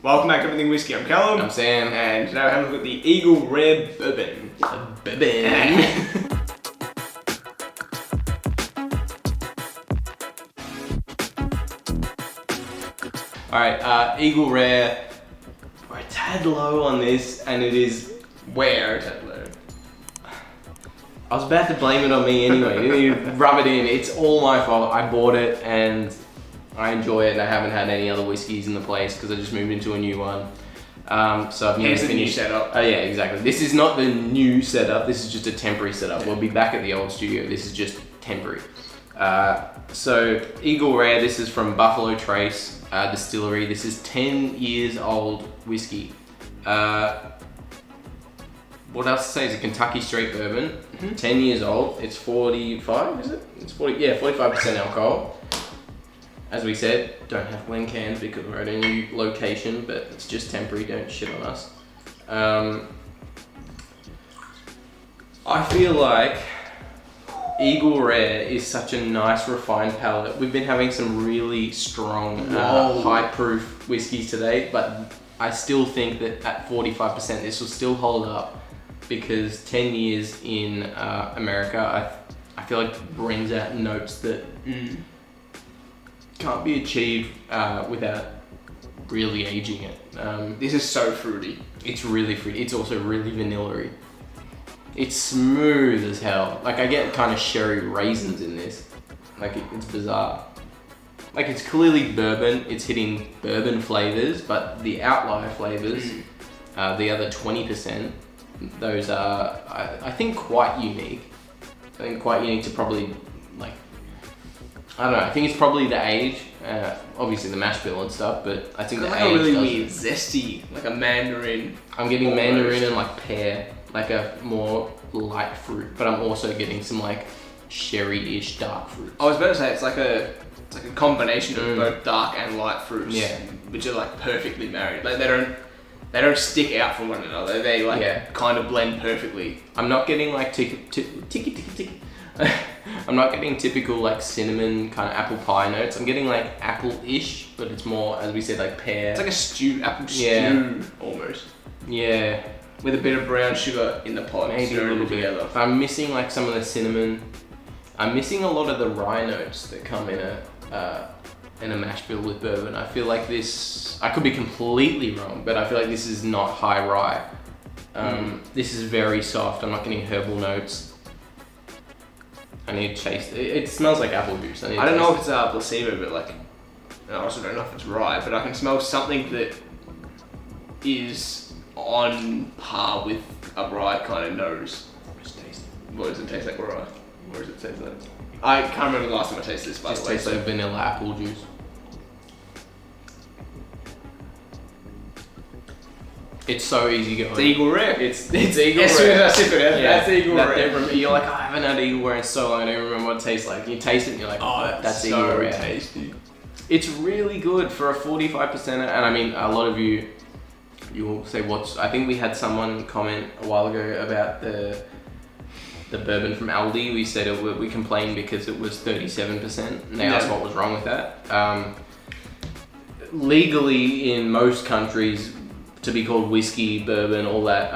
Welcome back to Everything Whiskey. I'm Callum. I'm Sam. And today we're having a look at the Eagle Rare Bourbon. Alright, Eagle Rare. We're a tad low on this, and it is Where a tad low? I was about to blame it on me anyway. You rub it in. It's all my fault. I bought it and I enjoy it, and I haven't had any other whiskeys in the place because I just moved into a new one. So I've never finished. New setup. Oh yeah, exactly. This is not the new setup. This is just a temporary setup. We'll be back at the old studio. This is just temporary. So Eagle Rare. This is from Buffalo Trace Distillery. This is 10 years old whiskey. What else to say? It's a Kentucky straight bourbon. 10 years old. It's 45, is it? It's 40. Yeah, 45% alcohol. As we said, don't have Glen cans because we're at a new location, but it's just temporary, don't shit on us. I feel like Eagle Rare is such a nice refined palate. We've been having some really strong, high proof whiskeys today, but I still think that at 45% this will still hold up because 10 years in America, I feel like brings out notes that can't be achieved without really aging it. This is so fruity. It's really fruity. It's also really vanilla-y. It's smooth as hell. Like I get kind of sherry raisins in this. Like it's bizarre. Like it's clearly bourbon. It's hitting bourbon flavors, but the outlier flavors, the other 20%, those are I think quite unique. I think quite unique to probably like. I don't know, I think it's probably the age, obviously the mash bill and stuff, but I think the like age a really does weird it. zesty, like a mandarin. I'm getting mandarin and like pear, like a more light fruit, but I'm also getting some like sherry-ish dark fruit. I was about to say it's like a combination of both dark and light fruits, which are like perfectly married. Like they don't stick out from one another. They like kind of blend perfectly. I'm not getting like ticky. I'm not getting typical like cinnamon kind of apple pie notes. I'm getting like apple-ish, but it's more, as we said, like pear. It's like a apple stew almost. Yeah. With a bit of brown sugar in the pot. Maybe a little bit. I'm missing like some of the cinnamon. I'm missing a lot of the rye notes that come in a mash bill with bourbon. I feel like this, I could be completely wrong, but I feel like this is not high rye. This is very soft. I'm not getting herbal notes. I need to taste it. It smells like apple juice. I don't know if it's a placebo, but like, I also don't know if it's rye, but I can smell something that is on par with a rye kind of nose. Just taste it. What does it taste like rye? What does it taste like? I can't remember the last time I tasted this, by the way. It tastes like vanilla apple juice. It's so easy going. It's Eagle Rare. It's Eagle Rare. As soon as I sip it, that's Eagle Rare. You're like, I haven't had Eagle Rare in so long, I don't remember what it tastes like. You taste it and you're like, oh, that's Eagle so Rare. tasty. It's really good for a 45%, and I mean, a lot of you will say, I think we had someone comment a while ago about the bourbon from Aldi. We said we complained because it was 37%, and they asked what was wrong with that. Legally, in most countries, to be called whiskey, bourbon, all that,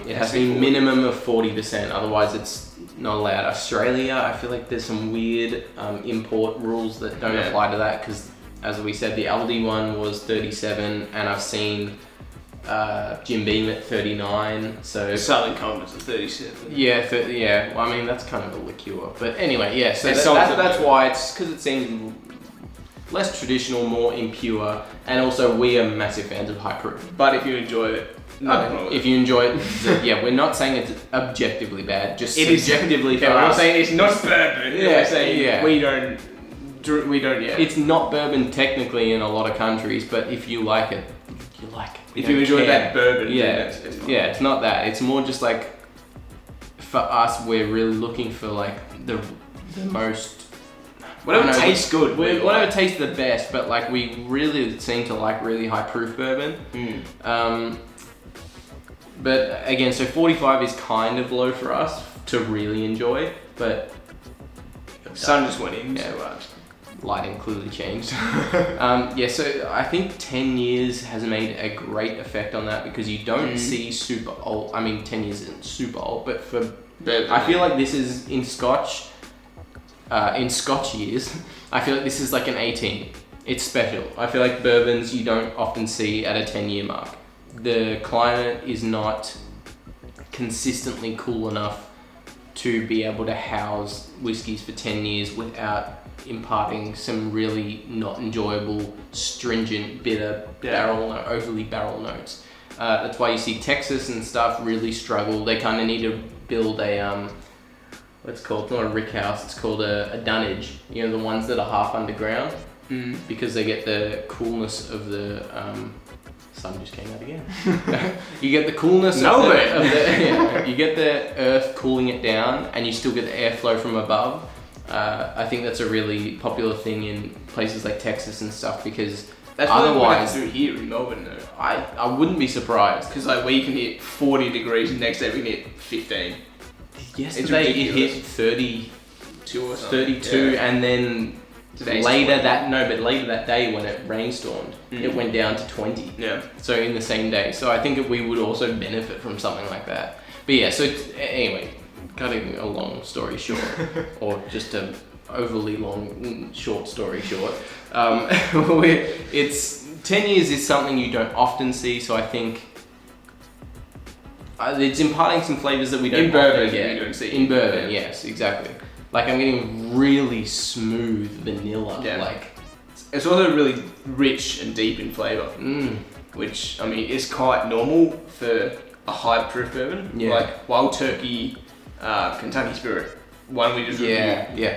it has to be minimum of 40%, otherwise it's not allowed. Australia, I feel like there's some weird import rules that don't apply to that, because as we said, the Aldi one was 37, and I've seen Jim Beam at 39, so... Southern Comfort's at 37. Yeah, well, I mean, that's kind of a liqueur, but anyway, yeah, so that's why, it's because it seems less traditional, more impure, and also we are massive fans of high proof. But if you enjoy it, if you enjoy it, we're not saying it's objectively bad, just subjectively for us. We're not saying it's not bourbon. We're saying we don't. It's not bourbon technically in a lot of countries, but if you like it, you like it. If you enjoy that bourbon, it's not that. It's more just like, for us, we're really looking for like the most. Whatever tastes good. Whatever tastes the best, but like we really seem to like really high proof bourbon. But again, so 45 is kind of low for us to really enjoy, but sun just went in. lighting clearly changed. So I think 10 years has made a great effect on that because you don't see super old. I mean, 10 years isn't super old, but I feel like this is in Scotch years. I feel like this is like an 18. It's special. I feel like bourbons you don't often see at a 10-year mark. The climate is not consistently cool enough to be able to house whiskies for 10 years without imparting some really not enjoyable, stringent, bitter, overly barrel notes. That's why you see Texas and stuff really struggle. They kind of need to build a, what's it called? Not a rick house, it's called a dunnage. You know, the ones that are half underground, because they get the coolness of the, sun just came out again. You get the coolness you get the earth cooling it down and you still get the airflow from above. I think that's a really popular thing in places like Texas and stuff because that's otherwise what we have to do here in Melbourne though. I wouldn't be surprised because like we can hit 40 degrees and next day we can hit 15. Yesterday it hit 32 or something. 32 and then later that day when it rainstormed, it went down to 20. Yeah. So in the same day. So I think we would also benefit from something like that. But yeah, so anyway, cutting a long story short, or just a overly long short story short, it's 10 years is something you don't often see. So I think it's imparting some flavors that we don't often get. You don't see in bourbon. Yes, exactly. Like I'm getting really smooth vanilla. Yeah. Like it's also really rich and deep in flavour, which I mean is quite normal for a high proof bourbon. Yeah. Like Wild Turkey, Kentucky Spirit, one we just reviewed,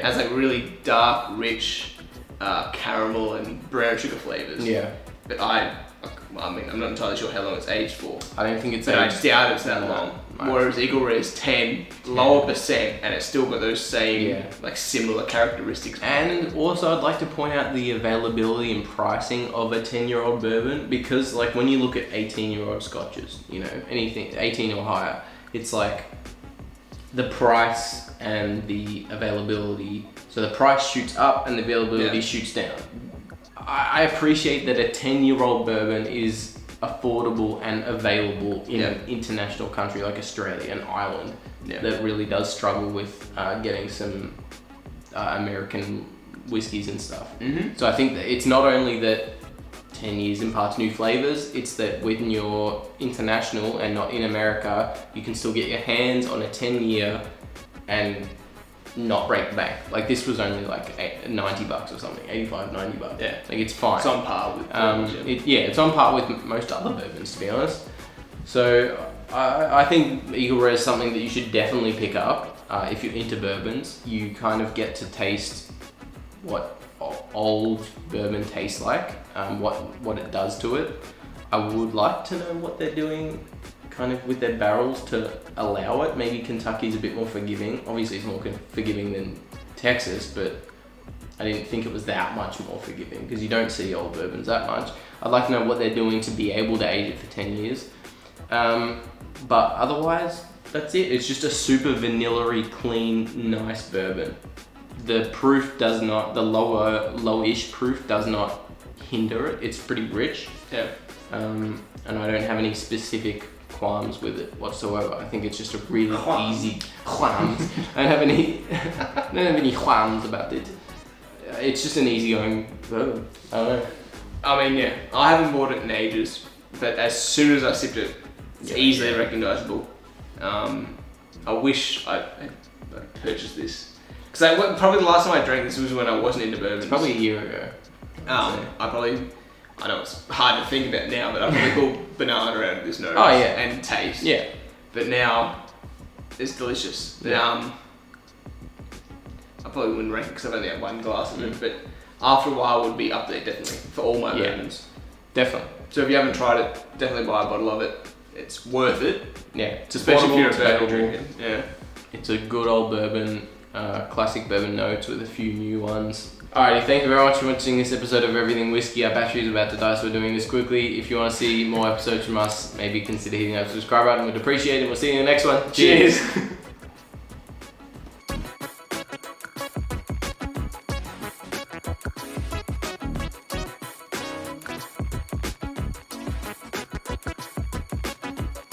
has like really dark, rich caramel and brown sugar flavours. Yeah. But I mean, I'm not entirely sure how long it's aged for. I don't think it's aged. aged. I doubt it's that long. Whereas Eagle Rare's 10, lower percent, and it's still got those same, like similar characteristics. And also I'd like to point out the availability and pricing of a 10-year-old bourbon because like when you look at 18-year-old scotches, you know, anything 18 or higher, it's like the price and the availability. So the price shoots up and the availability shoots down. I appreciate that a 10-year-old bourbon is affordable and available in an international country like Australia and Ireland that really does struggle with getting some American whiskies and stuff. So I think that it's not only that 10 years imparts new flavors, it's that when you're international and not in America, you can still get your hands on a 10-year and not break the bank. Like this was only like $90 or something, 85, $90. Yeah. Like it's fine. It's on par with it's on par with most other bourbons, to be honest. So I think Eagle Rare is something that you should definitely pick up if you're into bourbons. You kind of get to taste what old bourbon tastes like, what it does to it. I would like to know what they're doing kind of with their barrels to allow it. Maybe Kentucky's a bit more forgiving. Obviously it's more forgiving than Texas, but I didn't think it was that much more forgiving because you don't see old bourbons that much. I'd like to know what they're doing to be able to age it for 10 years. But otherwise, that's it. It's just a super vanilla-y, clean, nice bourbon. The proof does not, the lowish proof does not hinder it. It's pretty rich. Yeah. And I don't have any specific qualms with it whatsoever. I think it's just a really easy qualms. I don't have any qualms about it. It's just an easygoing bourbon. I don't know. I mean, I haven't bought it in ages, but as soon as I sipped it, it's easily recognisable. I wish I purchased this because probably the last time I drank this was when I wasn't into bourbons. Probably a year ago. I know it's hard to think about now, but I probably pull banana out of this nose and taste. Yeah. But now, it's delicious. Yeah. I probably wouldn't rank it because I've only had one glass of it, but after a while it would be up there definitely for all my bourbons. Definitely. So if you haven't tried it, definitely buy a bottle of it. It's worth it. Yeah. It's especially if you're a bourbon drinker. Yeah. It's a good old bourbon, classic bourbon notes with a few new ones. Alrighty, thank you very much for watching this episode of Everything Whiskey. Our battery is about to die, so we're doing this quickly. If you want to see more episodes from us, maybe consider hitting that subscribe button. We'd appreciate it. We'll see you in the next one. Cheers.